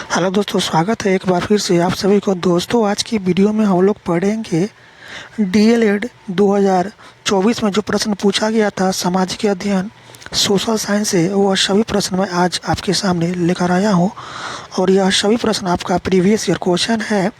Hello दोस्तों, स्वागत है एक बार फिर से आप सभी को। दोस्तों, आज की वीडियो में हम लोग पढ़ेंगे डीएलएड 2024 में जो प्रश्न पूछा गया था सामाजिक अध्ययन सोशल साइंस से, वह सभी प्रश्न मैं आज आपके सामने लेकर आया हूं। और यह सभी प्रश्न आपका प्रीवियस ईयर क्वेश्चन है।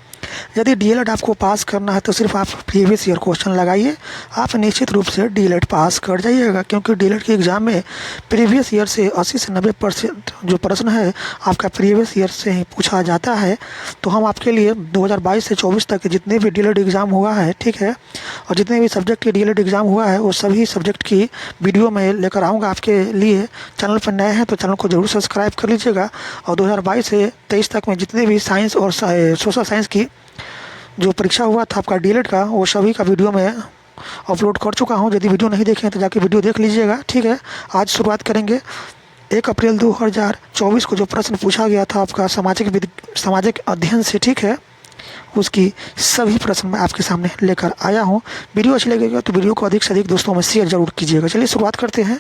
यदि डीएलएड आपको पास करना है तो सिर्फ आप प्रीवियस ईयर क्वेश्चन लगाइए, आप निश्चित रूप से डीएलएड पास कर जाइएगा। क्योंकि डीएलएड के एग्ज़ाम में प्रीवियस ईयर से 80 से 90% जो प्रश्न है आपका प्रीवियस ईयर से ही पूछा जाता है। तो हम आपके लिए 2022 से 24 तक के जितने भी डीएलएड एग्ज़ाम हुआ है, ठीक है, और जितने भी सब्जेक्ट के डीएलएड एग्ज़ाम हुआ है वो सभी सब्जेक्ट की वीडियो मैं लेकर आऊँगा आपके लिए। चैनल पर नए हैं तो चैनल को जरूर सब्सक्राइब कर लीजिएगा। और 2022 से 23 तक में जितने भी साइंस और सोशल साइंस की जो परीक्षा हुआ था आपका डीएलएड का, वो सभी का वीडियो मैं अपलोड कर चुका हूँ। यदि वीडियो नहीं देखे तो जाके वीडियो देख लीजिएगा, ठीक है। आज शुरुआत करेंगे 1 अप्रैल 2024 को जो प्रश्न पूछा गया था आपका सामाजिक अध्ययन से, ठीक है, उसकी सभी प्रश्न मैं आपके सामने लेकर आया हूँ। वीडियो अच्छी लगेगा तो वीडियो को अधिक से अधिक दोस्तों में शेयर जरूर कीजिएगा। चलिए शुरुआत करते हैं।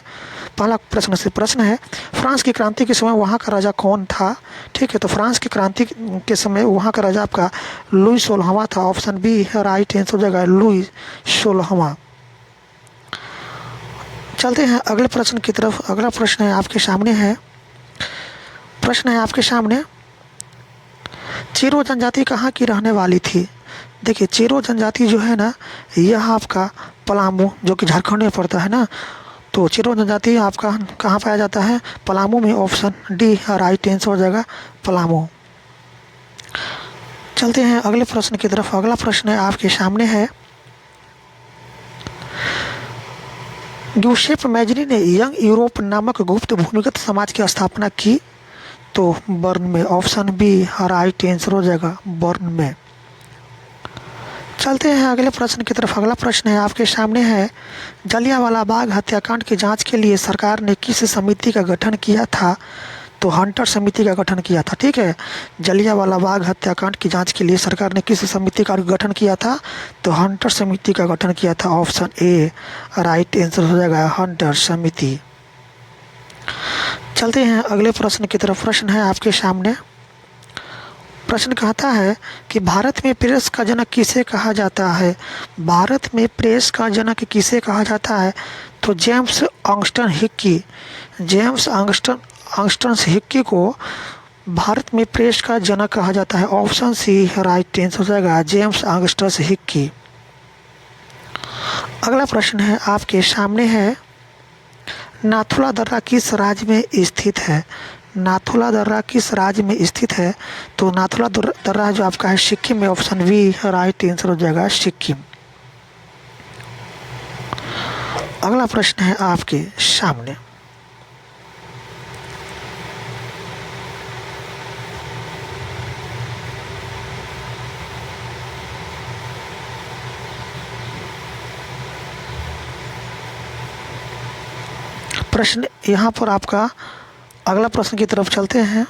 पहला प्रश्न है, फ्रांस की क्रांति के समय वहाँ का राजा कौन था? ठीक है, तो फ्रांस की क्रांति के समय वहाँ का राजा आपका लुई 16वां था। ऑप्शन बी है राइट आंसर हो जाएगा, लुई 16वां। चलते हैं अगले प्रश्न की तरफ। अगला प्रश्न है आपके सामने, चेरो जनजाति कहाँ की रहने वाली थी? देखिए, चेरो जनजाति जो है ना, यह आपका पलामू, जो कि झारखंड में पड़ता है ना, तो चेरो जनजाति आपका कहाँ पाया जाता है? पलामू में। ऑप्शन डी राइट आंसर हो जाएगा, पलामू। चलते हैं अगले प्रश्न की तरफ। अगला प्रश्न है आपके सामने है, यूसेफ मैजरी ने यंग यूरोप नामक गुप्त भूमिगत समाज की स्थापना की? तो बर्न में। ऑप्शन बी राइट आंसर हो जाएगा, बर्न में। चलते हैं अगले प्रश्न की तरफ। अगला प्रश्न है आपके सामने है, जलियांवाला बाग हत्याकांड की जांच के लिए सरकार ने किस समिति का गठन किया था? तो हंटर समिति का गठन किया था, ठीक है। जलियांवाला बाग हत्याकांड की जांच के लिए सरकार ने किस समिति का गठन किया था? तो हंटर समिति का गठन किया था। ऑप्शन ए राइट आंसर हो जाएगा, हंटर समिति। चलते हैं अगले प्रश्न की तरफ। प्रश्न है आपके सामने, प्रश्न कहता है कि भारत में प्रेस का जनक किसे कहा जाता है? भारत में प्रेस का जनक किसे कहा जाता है? तो James Augustan Hickey. James Augustan Hickey को भारत में प्रेस का जनक कहा जाता है। ऑप्शन सी राइट आंसर हो जाएगा, जेम्स ऑगस्टन हिक्की। अगला प्रश्न है आपके सामने है, नाथुला दर्रा किस राज्य में स्थित है? नाथुला दर्रा किस राज्य में स्थित है? तो नाथुला दर्रा जो आपका है सिक्किम में। ऑप्शन बी राइट आंसर हो जाएगा, सिक्किम। अगला प्रश्न है आपके सामने, प्रश्न यहाँ पर आपका अगला प्रश्न की तरफ चलते हैं।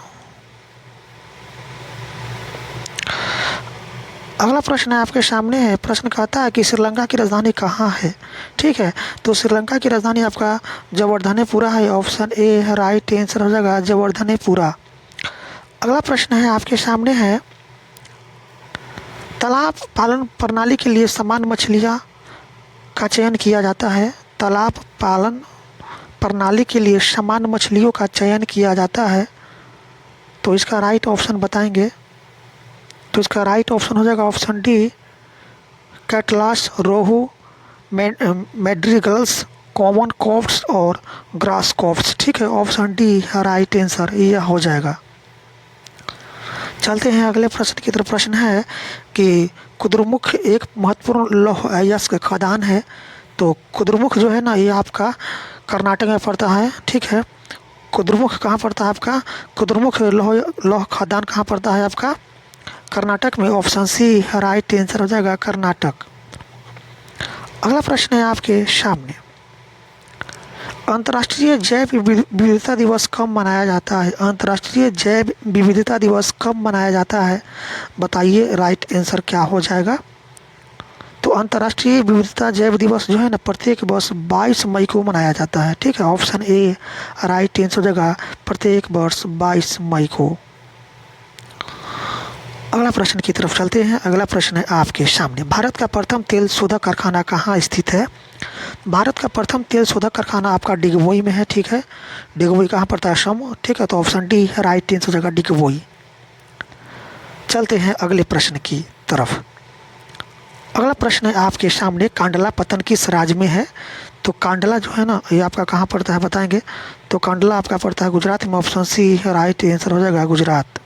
अगला प्रश्न है आपके सामने है, प्रश्न कहता है कि श्रीलंका की राजधानी कहाँ है? ठीक है, तो श्रीलंका की राजधानी आपका जवर्धनेपुरा है। ऑप्शन ए राइट आंसर हो जाएगा, जवर्धनेपुरा। अगला प्रश्न है आपके सामने है, तालाब पालन प्रणाली के लिए समान मछलियाँ का चयन किया जाता है। तालाब पालन प्रणाली के लिए समान मछलियों का चयन किया जाता है। तो इसका राइट ऑप्शन बताएंगे। तो इसका राइट ऑप्शन हो जाएगा ऑप्शन डी, कैटलास, रोहू, मैड्रिगल्स, कॉमन कॉफ्ट्स और ग्रास कॉफ्ट्स। ठीक है, ऑप्शन डी राइट आंसर यह हो जाएगा। चलते हैं अगले प्रश्न की तरफ। प्रश्न है कि कुद्रुमुख एक महत्वपूर्ण लौह अयस्क खदान है। तो कुद्रुमुख जो है ना, ये आपका कर्नाटक में पड़ता है। ठीक है, कुद्रुमुख कहाँ पड़ता है आपका? कुद्रुमुख लौह खदान कहाँ पड़ता है आपका? कर्नाटक में। ऑप्शन सी राइट आंसर हो जाएगा, कर्नाटक। अगला प्रश्न है आपके सामने, अंतर्राष्ट्रीय जैव विविधता दिवस कब मनाया जाता है? अंतर्राष्ट्रीय जैव विविधता दिवस कब मनाया जाता है? बताइए राइट आंसर क्या हो जाएगा। तो अंतर्राष्ट्रीय विविधता जैव दिवस जो है ना, प्रत्येक वर्ष 22 मई को मनाया जाता है। ठीक है, ऑप्शन ए राइट आंसर हो जाएगा, प्रत्येक वर्ष 22 मई को। अगला प्रश्न की तरफ चलते हैं। अगला प्रश्न है आपके सामने, भारत का प्रथम तेल शोधक कारखाना कहाँ स्थित है? भारत का प्रथम तेल शोधक कारखाना आपका डिगबोई में है, ठीक है। डिगबोई कहाँ पड़ता है? असम, ठीक है। तो ऑप्शन डी राइट आंसर हो जाएगा, डिगबोई। चलते हैं अगले प्रश्न की तरफ। अगला प्रश्न है आपके सामने, कांडला पत्तन किस राज्य में है? तो कांडला जो है ना, ये आपका कहाँ पड़ता है बताएंगे। तो कांडला आपका पड़ता है गुजरात में। ऑप्शन सी राइट आंसर हो जाएगा, गुजरात।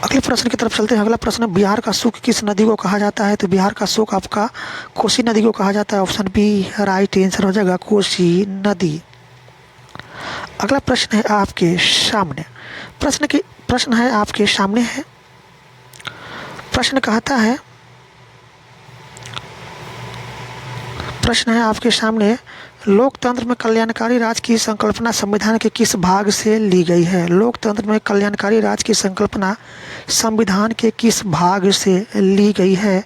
अगले प्रश्न की तरफ चलते हैं। अगला प्रश्न, बिहार का शुक किस नदी को कहा जाता है? तो बिहार का शुक आपका कोसी नदी को कहा जाता है। ऑप्शन बी राइट आंसर हो जाएगा, कोसी नदी। अगला प्रश्न है आपके सामने, प्रश्न है आपके सामने है। प्रश्न कहता है, प्रश्न है आपके सामने, लोकतंत्र में कल्याणकारी राज्य की संकल्पना संविधान के किस भाग से ली गई है? लोकतंत्र में कल्याणकारी राज्य की संकल्पना संविधान के किस भाग से ली गई है?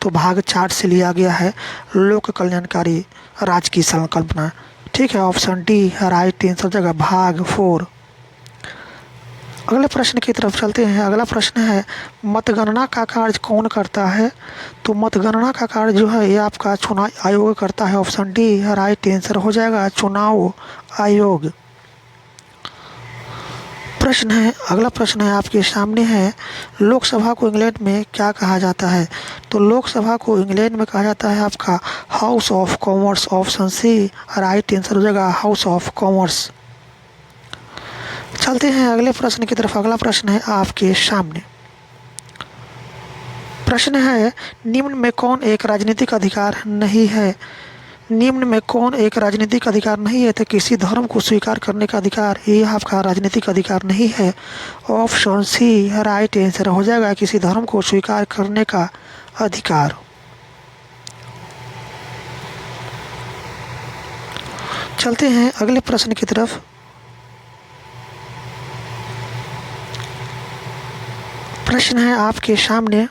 तो भाग 4 से लिया गया है लोक कल्याणकारी राज्य की संकल्पना, ठीक है। ऑप्शन डी राइट आंसर हो जाएगा, भाग 4। अगले प्रश्न की तरफ चलते हैं। अगला प्रश्न है, मतगणना का कार्य कौन करता है? तो मतगणना का कार्य जो है ये आपका चुनाव आयोग करता है। ऑप्शन डी राइट आंसर हो जाएगा, चुनाव आयोग। प्रश्न है, अगला प्रश्न है आपके सामने है, लोकसभा को इंग्लैंड में क्या कहा जाता है? तो लोकसभा को इंग्लैंड में कहा जाता है आपका house of commerce. Option C right answer हो जाएगा, हाउस ऑफ कॉमर्स। चलते हैं अगले प्रश्न की तरफ। अगला प्रश्न है आपके सामने, प्रश्न है, निम्न में कौन एक राजनीतिक अधिकार नहीं है? निम्न में कौन एक राजनीतिक अधिकार नहीं है? तो किसी धर्म को स्वीकार करने का अधिकार, ये आपका राजनीतिक अधिकार नहीं है। ऑप्शन सी राइट आंसर हो जाएगा, किसी धर्म को स्वीकार करने का अधिकार। चलते हैं अगले प्रश्न की तरफ। प्रश्न है आपके सामने,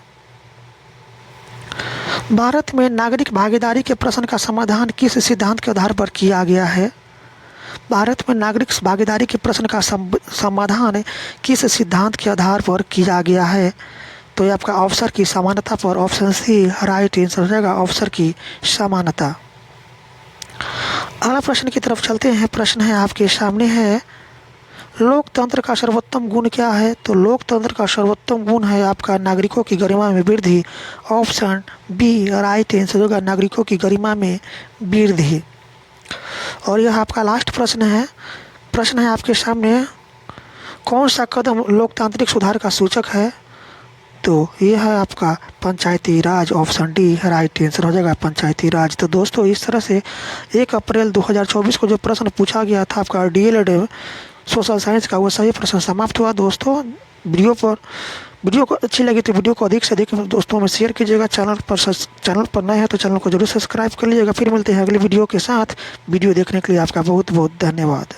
भारत में नागरिक भागीदारी के प्रश्न का समाधान किस सिद्धांत के आधार पर किया गया है? भारत में नागरिक भागीदारी के प्रश्न का समाधान किस सिद्धांत के आधार पर किया गया है? तो ये आपका अवसर की समानता पर। ऑप्शन सी राइट आंसर हो जाएगा, अवसर की समानता। अगला प्रश्न की तरफ चलते हैं। प्रश्न है आपके सामने है, लोकतंत्र का सर्वोत्तम गुण क्या है? तो लोकतंत्र का सर्वोत्तम गुण है आपका नागरिकों की गरिमा में वृद्धि। ऑप्शन बी राइट आंसर होगा, नागरिकों की गरिमा में वृद्धि। और यह आपका लास्ट प्रश्न है। प्रश्न है आपके सामने, कौन सा कदम लोकतांत्रिक सुधार का सूचक है? तो यह है आपका पंचायती राज। ऑप्शन डी राइट आंसर हो जाएगा, पंचायती राज। तो दोस्तों, इस तरह से 1 अप्रैल 2024 को जो प्रश्न पूछा गया था आपका डीएलएड सोशल साइंस का, वो सही प्रश्न समाप्त हुआ। दोस्तों, वीडियो को अच्छी लगी तो वीडियो को अधिक से अधिक दोस्तों में शेयर कीजिएगा। चैनल पर नए हैं तो चैनल को जरूर सब्सक्राइब कर लीजिएगा। फिर मिलते हैं अगली वीडियो के साथ। वीडियो देखने के लिए आपका बहुत बहुत धन्यवाद।